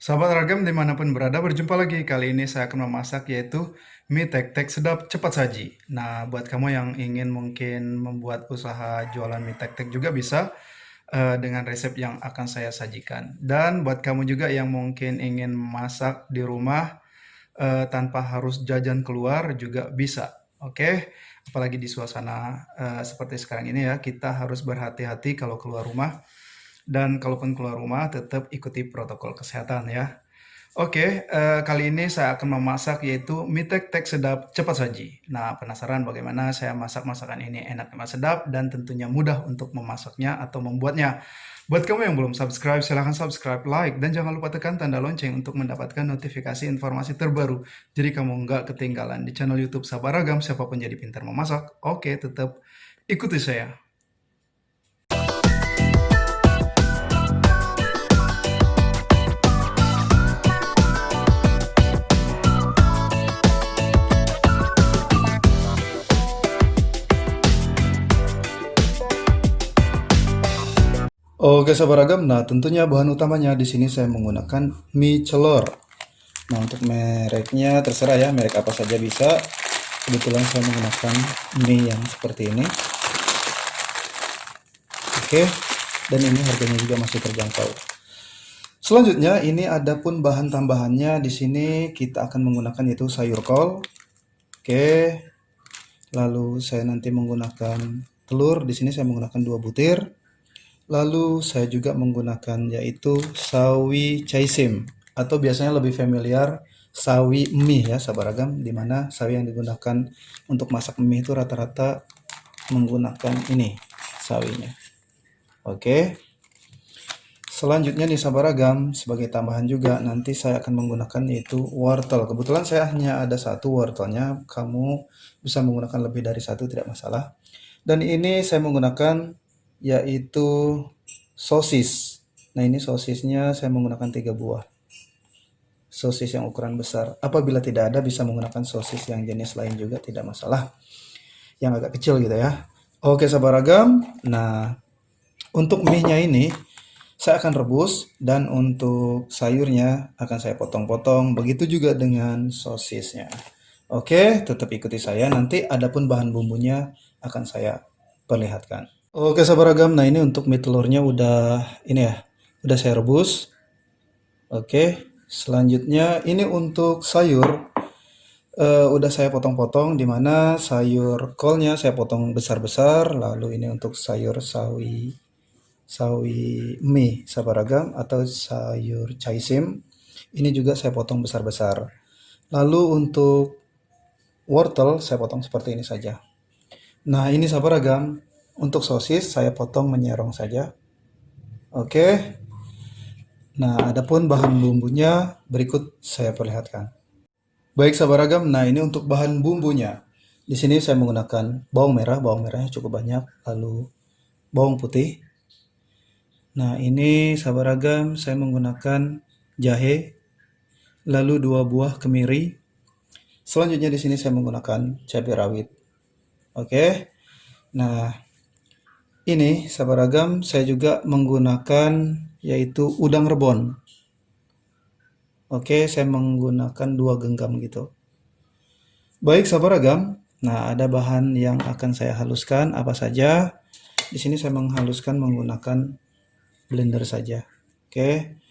Sahabat ragam dimanapun berada, berjumpa lagi. Kali ini saya akan memasak yaitu mie tek-tek sedap cepat saji. Nah, buat kamu yang ingin mungkin membuat usaha jualan mie tek-tek juga bisa dengan resep yang akan saya sajikan. Dan buat kamu juga yang mungkin ingin masak di rumah tanpa harus jajan keluar juga bisa. Oke, apalagi di suasana seperti sekarang ini ya, kita harus berhati-hati kalau keluar rumah dan kalaupun keluar rumah tetap ikuti protokol kesehatan ya. Oke, kali ini saya akan memasak yaitu mie tek-tek sedap cepat saji. Nah, penasaran bagaimana saya masak masakan ini enak dan sedap dan tentunya mudah untuk memasaknya atau membuatnya. Buat kamu yang belum subscribe, silahkan subscribe, like, dan jangan lupa tekan tanda lonceng untuk mendapatkan notifikasi informasi terbaru. Jadi kamu nggak ketinggalan di channel YouTube Sabar Ragam, siapapun jadi pintar memasak. Oke, tetap ikuti saya. Oke, sahabat ragam. Nah, tentunya bahan utamanya di sini saya menggunakan mie celor. Nah, untuk mereknya terserah ya, merek apa saja bisa. Kebetulan saya menggunakan mie yang seperti ini. Oke, dan ini harganya juga masih terjangkau. Selanjutnya, ini ada pun bahan tambahannya. Di sini kita akan menggunakan yaitu sayur kol. Oke, lalu saya nanti menggunakan telur. Di sini saya menggunakan 2 butir. Lalu saya juga menggunakan yaitu sawi caisim atau biasanya lebih familiar sawi mie ya sahabat ragam, di mana sawi yang digunakan untuk masak mie itu rata-rata menggunakan ini sawinya. Oke. Selanjutnya nih sahabat ragam, sebagai tambahan juga nanti saya akan menggunakan yaitu wortel. Kebetulan saya hanya ada satu wortelnya, kamu bisa menggunakan lebih dari satu tidak masalah. Dan ini saya menggunakan yaitu sosis. Nah, ini sosisnya saya menggunakan 3 buah. Sosis yang ukuran besar. Apabila tidak ada bisa menggunakan sosis yang jenis lain juga tidak masalah. Yang agak kecil gitu ya. Oke sahabat ragam. Nah, untuk mie-nya ini saya akan rebus dan untuk sayurnya akan saya potong-potong. Begitu juga dengan sosisnya. Oke, tetap ikuti saya. Nanti adapun bahan bumbunya akan saya perlihatkan. Oke sahabat ragam, nah ini untuk mie telurnya udah ini ya, udah saya rebus. Oke, selanjutnya ini untuk sayur udah saya potong-potong, di mana sayur kolnya saya potong besar-besar. Lalu ini untuk sayur sawi mie sahabat ragam atau sayur caisim, ini juga saya potong besar-besar. Lalu untuk wortel saya potong seperti ini saja. Nah ini sahabat ragam, untuk sosis saya potong menyerong saja. Oke. Nah, adapun bahan bumbunya berikut saya perlihatkan. Baik sahabat ragam, nah ini untuk bahan bumbunya. Di sini saya menggunakan bawang merah, bawang merahnya cukup banyak, lalu bawang putih. Nah, ini sahabat ragam saya menggunakan jahe, lalu 2 buah kemiri. Selanjutnya di sini saya menggunakan cabai rawit. Oke. Nah, ini sahabat ragam saya juga menggunakan yaitu udang rebon. Oke, saya menggunakan 2 genggam gitu. Baik sahabat ragam, nah ada bahan yang akan saya haluskan apa saja. Di sini saya menghaluskan menggunakan blender saja. Oke.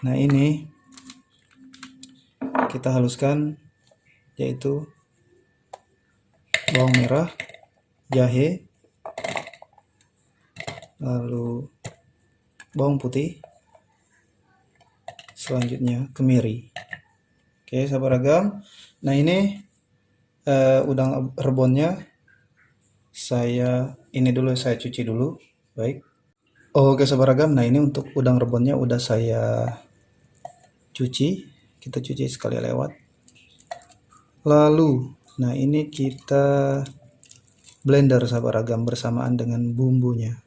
Nah, ini kita haluskan yaitu bawang merah, jahe, lalu bawang putih, selanjutnya kemiri. Oke sahabat ragam, nah ini udang rebonnya saya cuci dulu. Baik. Oke sahabat ragam, nah ini untuk udang rebonnya udah saya cuci, kita cuci sekali lewat. Lalu nah ini kita blender sahabat ragam bersamaan dengan bumbunya.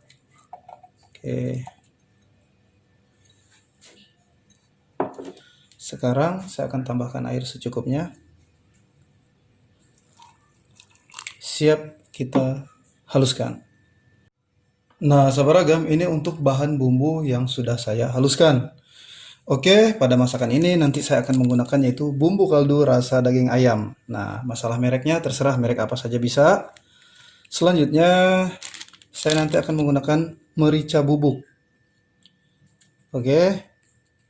Oke. Sekarang saya akan tambahkan air secukupnya. Siap kita haluskan. Nah, sahabat ragam, ini untuk bahan bumbu yang sudah saya haluskan. Oke, pada masakan ini nanti saya akan menggunakan yaitu bumbu kaldu rasa daging ayam. Nah, masalah mereknya terserah merek apa saja bisa. Selanjutnya, saya nanti akan menggunakan merica bubuk. Oke,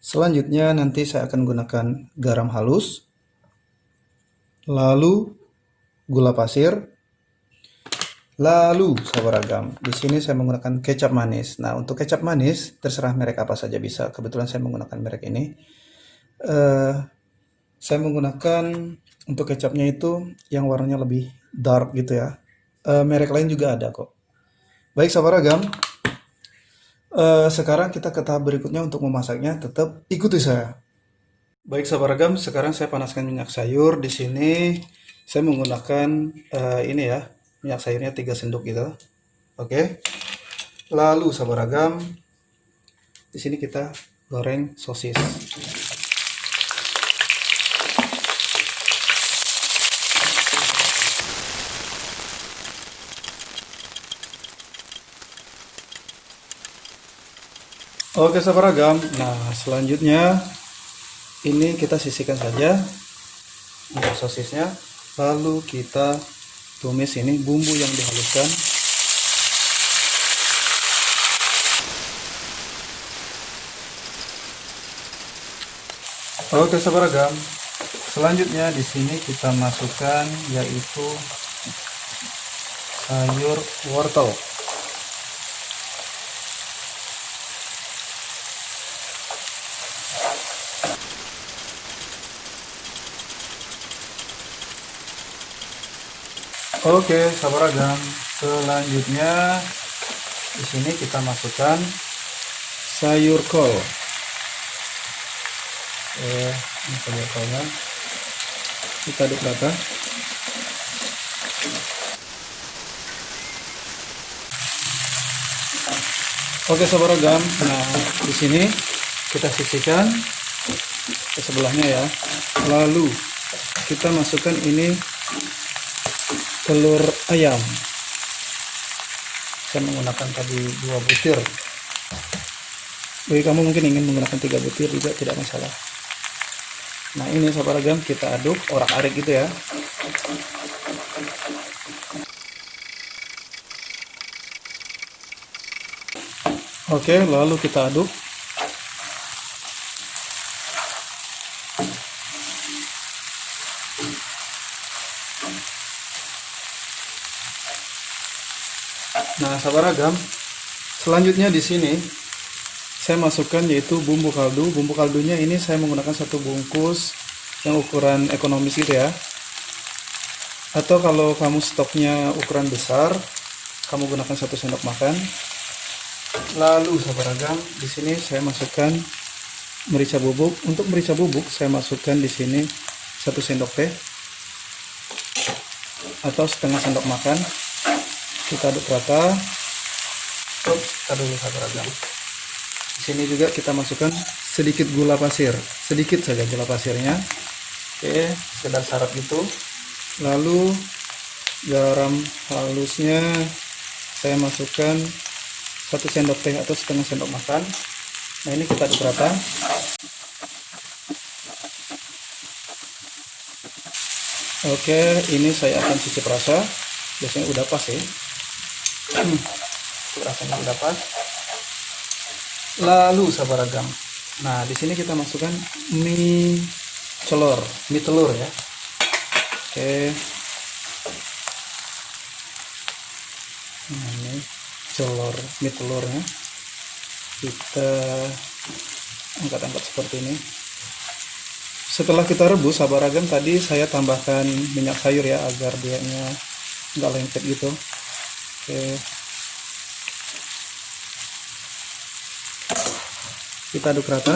selanjutnya nanti saya akan menggunakan garam halus, lalu gula pasir, lalu sabaragam. Di sini saya menggunakan kecap manis. Nah, untuk kecap manis terserah merek apa saja bisa. Kebetulan saya menggunakan merek ini. Eh, saya menggunakan untuk kecapnya itu yang warnanya lebih dark gitu ya. Merek lain juga ada kok. Baik sabaragam. Sekarang kita ke tahap berikutnya untuk memasaknya. Tetap ikuti saya. Baik sabaragam, sekarang saya panaskan minyak sayur. Di sini saya menggunakan ini ya, minyak sayurnya 3 sendok gitu. Oke. Lalu sabaragam, di sini kita goreng sosis. Oke sabaragam. Nah, selanjutnya ini kita sisihkan saja untuk sosisnya. Lalu kita tumis ini bumbu yang dihaluskan. Oke sabaragam. Selanjutnya di sini kita masukkan yaitu sayur wortel. Oke, sabaragam. Selanjutnya di sini kita masukkan sayur kol. Ini sayur kolnya. Kita aduk rata. Oke, sabaragam. Nah, di sini kita sisihkan ke sebelahnya ya. Lalu kita masukkan ini telur ayam. Saya menggunakan tadi 2 butir. Bagi kamu mungkin ingin menggunakan 3 butir juga tidak masalah. Nah, ini sabaragam kita aduk orak-arik gitu ya. Oke, lalu kita aduk. Nah, sabaragam. Selanjutnya di sini saya masukkan yaitu bumbu kaldu. Bumbu kaldunya ini saya menggunakan 1 bungkus yang ukuran ekonomis gitu ya. Atau kalau kamu stoknya ukuran besar, kamu gunakan 1 sendok makan. Lalu sabaragam, di sini saya masukkan merica bubuk. Untuk merica bubuk saya masukkan di sini 1 sendok teh atau setengah sendok makan. Kita aduk rata. Kita dulu sabaragam. Di sini juga kita masukkan sedikit gula pasir, sedikit saja gula pasirnya. Oke, sekedar syarat gitu. Lalu garam halusnya saya masukkan 1 sendok teh atau setengah sendok makan. Nah, ini kita aduk rata. Oke, ini saya akan cicip rasa. Biasanya udah pas ya. Rasanya udah pas. Lalu sabaragam. Nah, di sini kita masukkan mie telur ya. Oke. Nah, ini mie telurnya. Kita angkat-angkat seperti ini. Setelah kita rebus sabaragam, tadi saya tambahkan minyak sayur ya agar dia nggak lengket gitu. Oke. Kita aduk rata.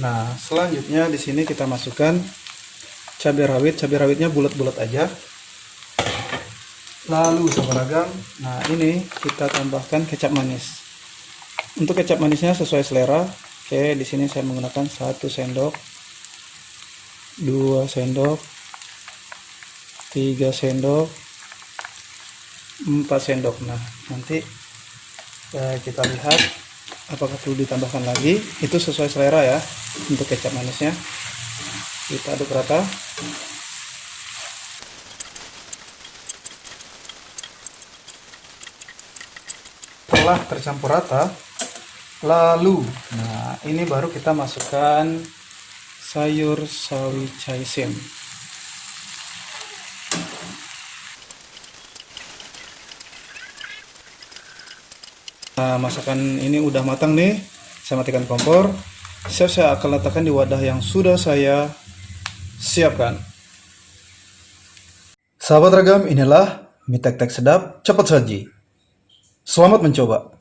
Nah, selanjutnya di sini kita masukkan cabai rawit. Cabai rawitnya bulat-bulat aja. Lalu sabaragam, nah ini kita tambahkan kecap manis. Untuk kecap manisnya sesuai selera. Oke, di sini saya menggunakan 1 sendok, 2 sendok, 3 sendok, 4 sendok. Nah, nanti kita lihat apakah perlu ditambahkan lagi. Itu sesuai selera ya untuk kecap manisnya. Kita aduk rata. Setelah tercampur rata, lalu nah ini baru kita masukkan sayur sawi caisem. Nah, masakan ini udah matang nih. Saya matikan kompor. Saya akan letakkan di wadah yang sudah saya siapkan. Sahabat Ragam, inilah mie tek-tek sedap cepat saji. Selamat mencoba.